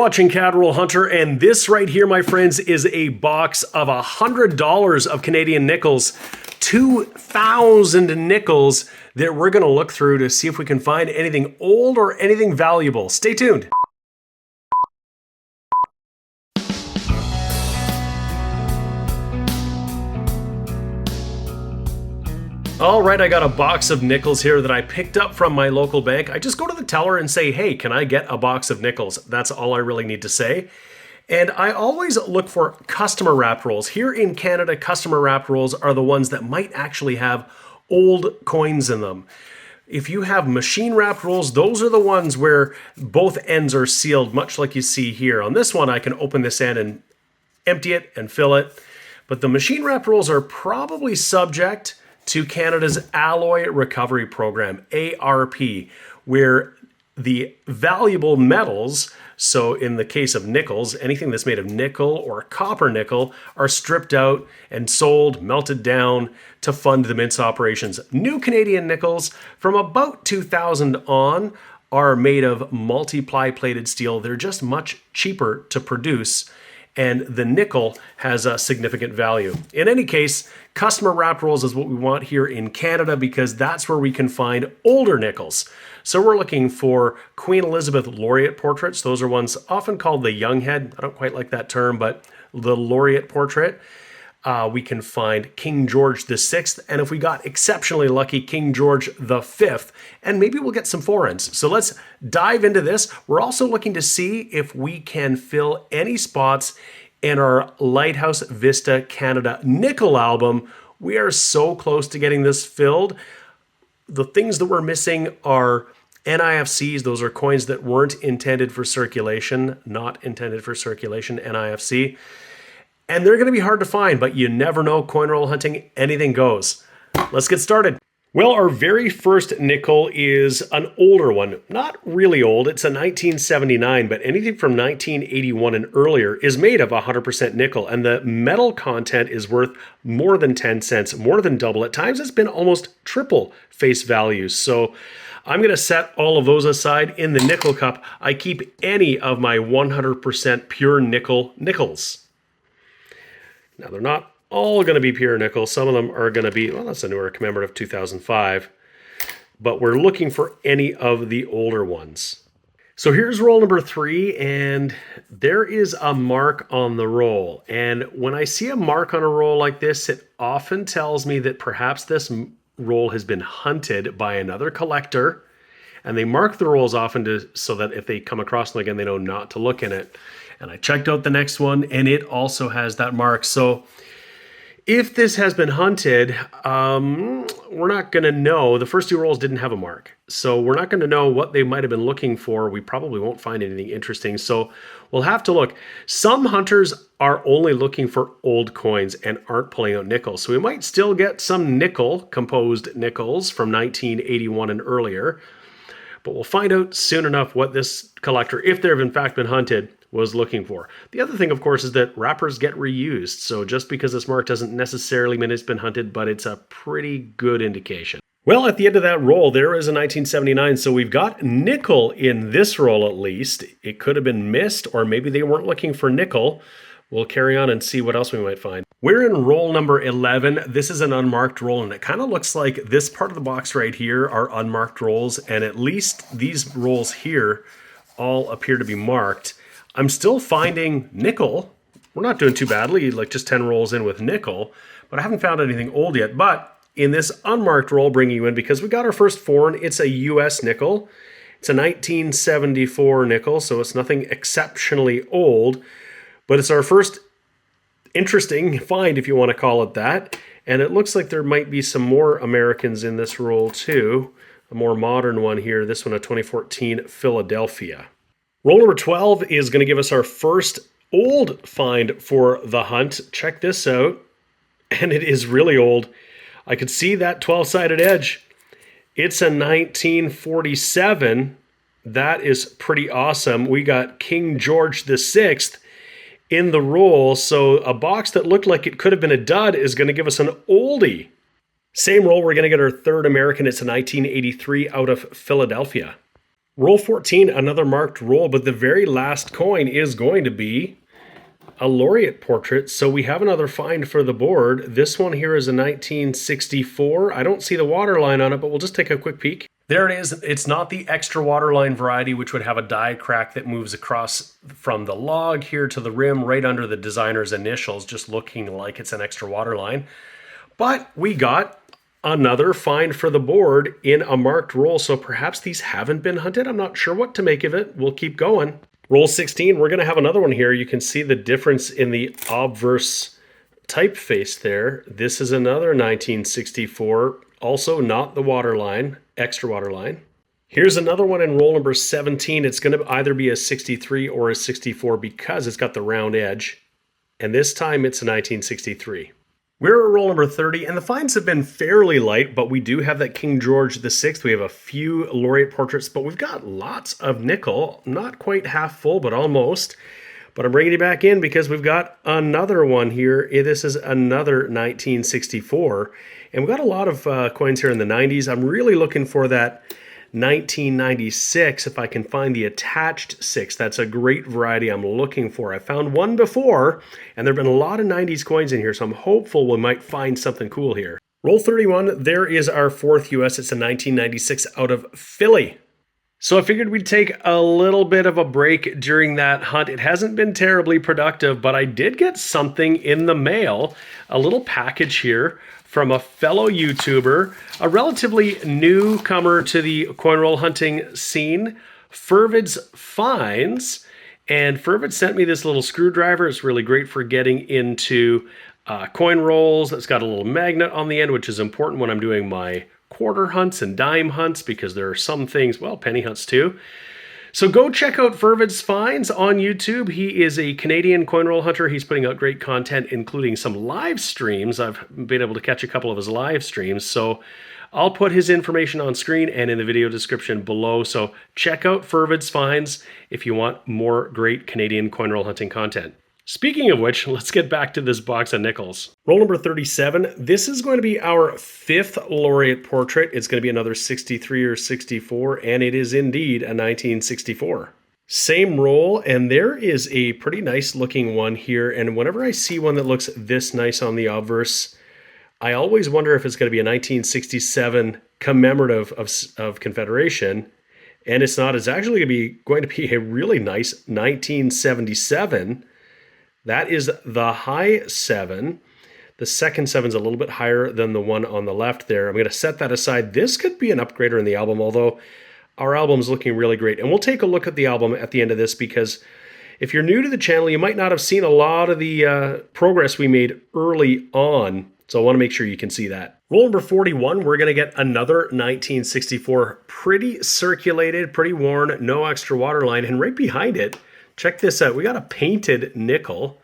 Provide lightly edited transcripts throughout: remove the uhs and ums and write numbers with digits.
watching Cat Roll Hunter, and this right here, my friends, is a box of $100 of Canadian nickels, 2,000 nickels that we're going to look through to see if we can find anything old or anything valuable. Stay tuned. All right, I got a box of nickels here that I picked up from my local bank. I just go to the teller and say, hey, can I get a box of nickels? That's all I really need to say. And I always look for customer wrapped rolls. Here in Canada, customer wrapped rolls are the ones that might actually have old coins in them. If you have machine wrapped rolls, those are the ones where both ends are sealed, much like you see here. On this one, I can open this end and empty it and fill it. But the machine wrapped rolls are probably subject to Canada's Alloy Recovery Program, ARP, where the valuable metals, so in the case of nickels, anything that's made of nickel or copper nickel, are stripped out and sold, melted down to fund the mints operations. New Canadian nickels from about 2000 on are made of multi-ply plated steel. They're just much cheaper to produce, and the nickel has a significant value. In any case, customer wrapped rolls is what we want here in Canada because that's where we can find older nickels. So we're looking for Queen Elizabeth laureate portraits. Those are ones often called the young head. I don't quite like that term, but the laureate portrait. We can find King George VI, and if we got exceptionally lucky, King George V, and maybe we'll get some foreigns. So let's dive into this. We're also looking to see if we can fill any spots in our Lighthouse Vista Canada nickel album. We are so close to getting this filled. The things that we're missing are NIFCs. Those are coins that weren't intended for circulation, not intended for circulation, NIFC. And they're going to be hard to find, but you never know. Coin roll hunting, anything goes. Let's get started. Well, our very first nickel is an older one. Not really old. It's a 1979, but anything from 1981 and earlier is made of 100% nickel, and the metal content is worth more than 10 cents, more than double. At times, it's been almost triple face value. So I'm going to set all of those aside. In the nickel cup, I keep any of my 100% pure nickels. Now, they're not all going to be pure nickel. Some of them are going to be, well, that's a newer commemorative 2005. But we're looking for any of the older ones. So here's roll number 3, and there is a mark on the roll. And when I see a mark on a roll like this, it often tells me that perhaps this roll has been hunted by another collector. And they mark the rolls often so that if they come across them again, they know not to look in it. And I checked out the next one, and it also has that mark. So if this has been hunted, we're not going to know. The first 2 rolls didn't have a mark. So we're not going to know what they might have been looking for. We probably won't find anything interesting. So we'll have to look. Some hunters are only looking for old coins and aren't pulling out nickels. So we might still get some composed nickels from 1981 and earlier. But we'll find out soon enough what this collector, if there have in fact been hunted, was looking for. The other thing, of course, is that wrappers get reused. So just because this mark doesn't necessarily mean it's been hunted, but it's a pretty good indication. Well, at the end of that roll, there is a 1979. So we've got nickel in this roll at least. It could have been missed, or maybe they weren't looking for nickel. We'll carry on and see what else we might find. We're in roll number 11. This is an unmarked roll, and it kind of looks like this part of the box right here are unmarked rolls, and at least these rolls here all appear to be marked. I'm still finding nickel. We're not doing too badly, like just 10 rolls in with nickel, but I haven't found anything old yet. But in this unmarked roll, bringing you in, because we got our first foreign, it's a US nickel. It's a 1974 nickel, so it's nothing exceptionally old, but it's our first interesting find, if you want to call it that. And it looks like there might be some more Americans in this roll too. A more modern one here, this one a 2014 Philadelphia. Roll number 12 is going to give us our first old find for the hunt. Check this out. And it is really old. I could see that 12-sided edge. It's a 1947. That is pretty awesome. We got King George VI in the roll. So a box that looked like it could have been a dud is going to give us an oldie. Same roll, we're going to get our third American. It's a 1983 out of Philadelphia. Roll 14, another marked roll, but the very last coin is going to be a laureate portrait. So we have another find for the board. This one here is a 1964. I don't see the waterline on it, but we'll just take a quick peek. There it is. It's not the extra waterline variety, which would have a die crack that moves across from the log here to the rim right under the designer's initials, just looking like it's an extra waterline. But we got another find for the board in a marked roll, so perhaps these haven't been hunted. I'm not sure what to make of it. We'll keep going. Roll 16, we're going to have another one here. You can see the difference in the obverse typeface there. This is another 1964, also not the waterline, extra waterline. Here's another one in roll number 17. It's going to either be a 63 or a 64 because it's got the round edge. And this time it's a 1963. We're at roll number 30, and the finds have been fairly light, but we do have that King George VI. We have a few laureate portraits, but we've got lots of nickel. Not quite half full, but almost. But I'm bringing you back in because we've got another one here. This is another 1964, and we've got a lot of coins here in the 90s. I'm really looking for that 1996, if I can find the attached 6. That's a great variety I'm looking for. I found one before, and there have been a lot of 90s coins in here, so I'm hopeful we might find something cool here. Roll 31, there is our fourth US. It's a 1996 out of Philly. So I figured we'd take a little bit of a break during that hunt. It hasn't been terribly productive, but I did get something in the mail, a little package here from a fellow YouTuber, a relatively newcomer to the coin roll hunting scene, Fervid's Finds. And Fervid sent me this little screwdriver. It's really great for getting into coin rolls. It's got a little magnet on the end, which is important when I'm doing my quarter hunts and dime hunts, because there are some things, well, penny hunts too. So go check out Fervid's Finds on YouTube. He is a Canadian coin roll hunter. He's putting out great content, including some live streams. I've been able to catch a couple of his live streams. So I'll put his information on screen and in the video description below. So check out Fervid's Finds if you want more great Canadian coin roll hunting content. Speaking of which, let's get back to this box of nickels. Roll number 37. This is going to be our fifth laureate portrait. It's going to be another 63 or 64, and it is indeed a 1964. Same roll, and there is a pretty nice looking one here. And whenever I see one that looks this nice on the obverse, I always wonder if it's going to be a 1967 commemorative of Confederation. And it's not. It's actually going to be a really nice 1977. That is the high 7. The second 7 is a little bit higher than the one on the left there. I'm going to set that aside. This could be an upgrader in the album, although our album's looking really great. And we'll take a look at the album at the end of this, because if you're new to the channel, you might not have seen a lot of the progress we made early on. So I want to make sure you can see that. Roll number 41, we're going to get another 1964. Pretty circulated, pretty worn, no extra waterline. And right behind it, check this out. We got a painted nickel.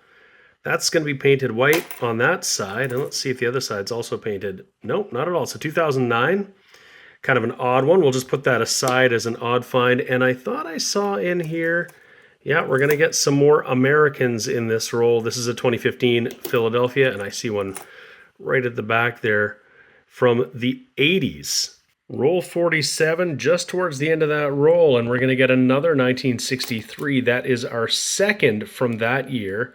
That's going to be painted white on that side. And let's see if the other side's also painted. Nope, not at all. So 2009, kind of an odd one. We'll just put that aside as an odd find. And I thought I saw in here, yeah, we're going to get some more Americans in this roll. This is a 2015 Philadelphia, and I see one right at the back there from the 80s. Roll 47, just towards the end of that roll, and we're going to get another 1963. That is our second from that year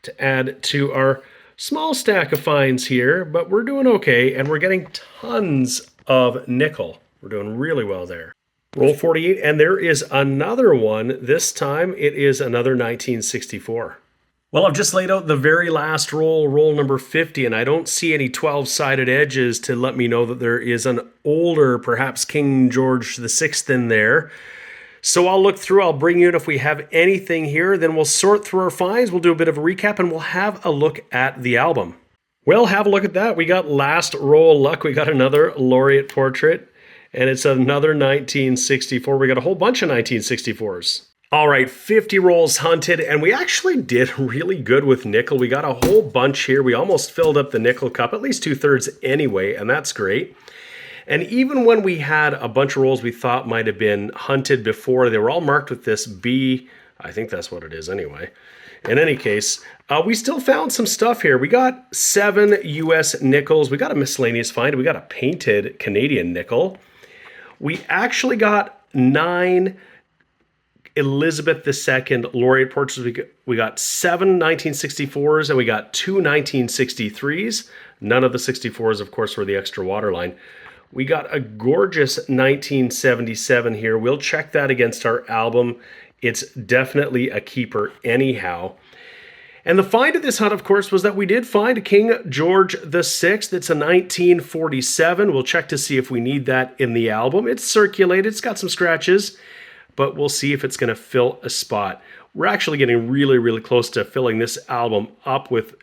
to add to our small stack of finds here, but we're doing okay, and we're getting tons of nickel. We're doing really well there. Roll 48, and there is another one. This time it is another 1964. Well, I've just laid out the very last roll, roll number 50, and I don't see any 12-sided edges to let me know that there is an older, perhaps King George VI in there. So I'll look through, I'll bring you in if we have anything here, then we'll sort through our finds, we'll do a bit of a recap, and we'll have a look at the album. Well, have a look at that. We got last roll luck. We got another laureate portrait, and it's another 1964. We got a whole bunch of 1964s. All right, 50 rolls hunted, and we actually did really good with nickel. We got a whole bunch here. We almost filled up the nickel cup, at least 2/3 anyway, and that's great. And even when we had a bunch of rolls we thought might have been hunted before, they were all marked with this B. I think that's what it is anyway. In any case, we still found some stuff here. We got 7 US nickels. We got a miscellaneous find. We got a painted Canadian nickel. We actually got 9 Elizabeth II laureate portraits. We got 7 1964s and we got 2 1963s. None of the 64s, of course, were the extra waterline. We got a gorgeous 1977 here. We'll check that against our album. It's definitely a keeper anyhow. And the find of this hunt, of course, was that we did find a King George VI. It's a 1947. We'll check to see if we need that in the album. It's circulated. It's got some scratches, but we'll see if it's going to fill a spot. We're actually getting really, really close to filling this album up, with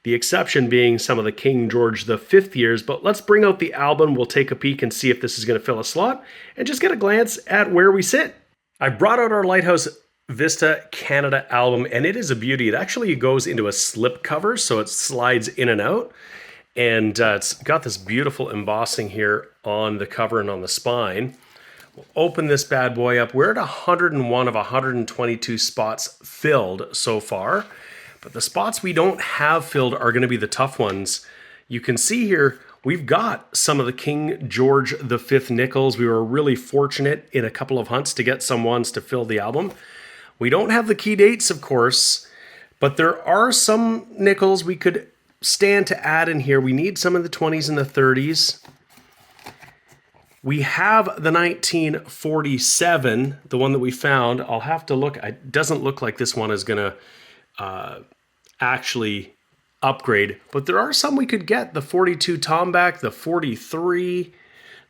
the exception being some of the King George V years. But let's bring out the album. We'll take a peek and see if this is going to fill a slot and just get a glance at where we sit. I brought out our Lighthouse Vista Canada album, and it is a beauty. It actually goes into a slip cover, so it slides in and out. And it's got this beautiful embossing here on the cover and on the spine. We'll open this bad boy up. We're at 101 of 122 spots filled so far. But the spots we don't have filled are going to be the tough ones. You can see here, we've got some of the King George V nickels. We were really fortunate in a couple of hunts to get some ones to fill the album. We don't have the key dates, of course, but there are some nickels we could stand to add in here. We need some in the 20s and the 30s. We have the 1947, the one that we found. I'll have to look. It doesn't look like this one is going to actually upgrade, but there are some we could get. The 42 Tomback, the 43,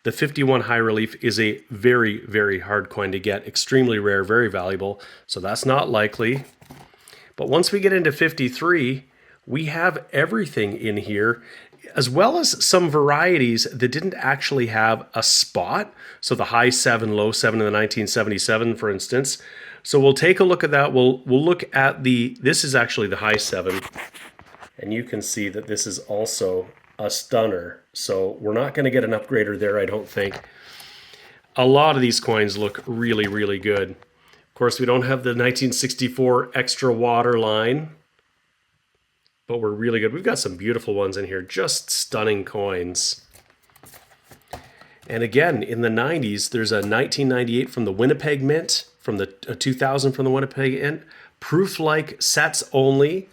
the 51 high relief is a very, very hard coin to get. Extremely rare, very valuable. So that's not likely. But once we get into 53, we have everything in here, as well as some varieties that didn't actually have a spot. So the high 7, low 7 in the 1977, for instance. So we'll take a look at that. We'll look at this is actually the high 7. And you can see that this is also a stunner. So we're not going to get an upgrader there, I don't think. A lot of these coins look really, really good. Of course, we don't have the 1964 extra water line, but we're really good. We've got some beautiful ones in here, just stunning coins. And again, in the 90s, there's a 1998 from the Winnipeg Mint, from the 2000 from the Winnipeg Mint, proof-like sets only.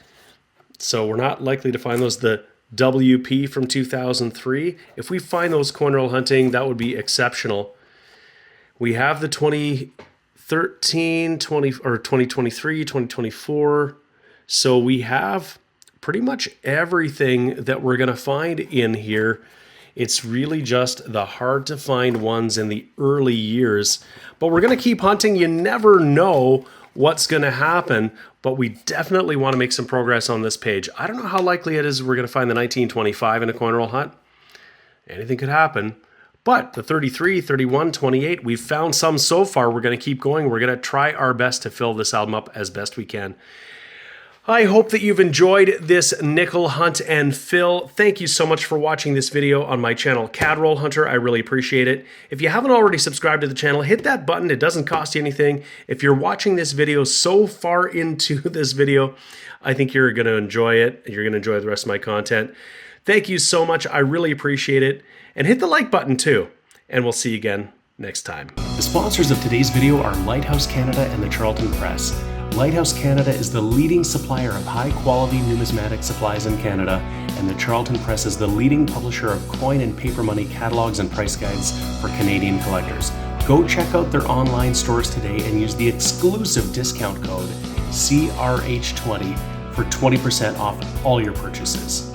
So we're not likely to find those. The WP from 2003. If we find those coin roll hunting, that would be exceptional. We have the 2013, 2023, 2024. So we have pretty much everything that we're going to find in here. It's really just the hard to find ones in the early years. But we're going to keep hunting. You never know what's going to happen, but we definitely want to make some progress on this page. I don't know how likely it is we're going to find the 1925 in a coin roll hunt. Anything could happen. But the 33, 31, 28, we've found some so far. We're going to keep going. We're going to try our best to fill this album up as best we can. I hope that you've enjoyed this nickel hunt and fill. Thank you so much for watching this video on my channel, CAD Roll Hunter. I really appreciate it. If you haven't already subscribed to the channel, hit that button. It doesn't cost you anything. If you're watching this video so far into this video, I think you're going to enjoy it. You're going to enjoy the rest of my content. Thank you so much. I really appreciate it. And hit the like button too. And we'll see you again next time. The sponsors of today's video are Lighthouse Canada and the Charlton Press. Lighthouse Canada is the leading supplier of high-quality numismatic supplies in Canada, and the Charlton Press is the leading publisher of coin and paper money catalogs and price guides for Canadian collectors. Go check out their online stores today and use the exclusive discount code CRH20 for 20% off all your purchases.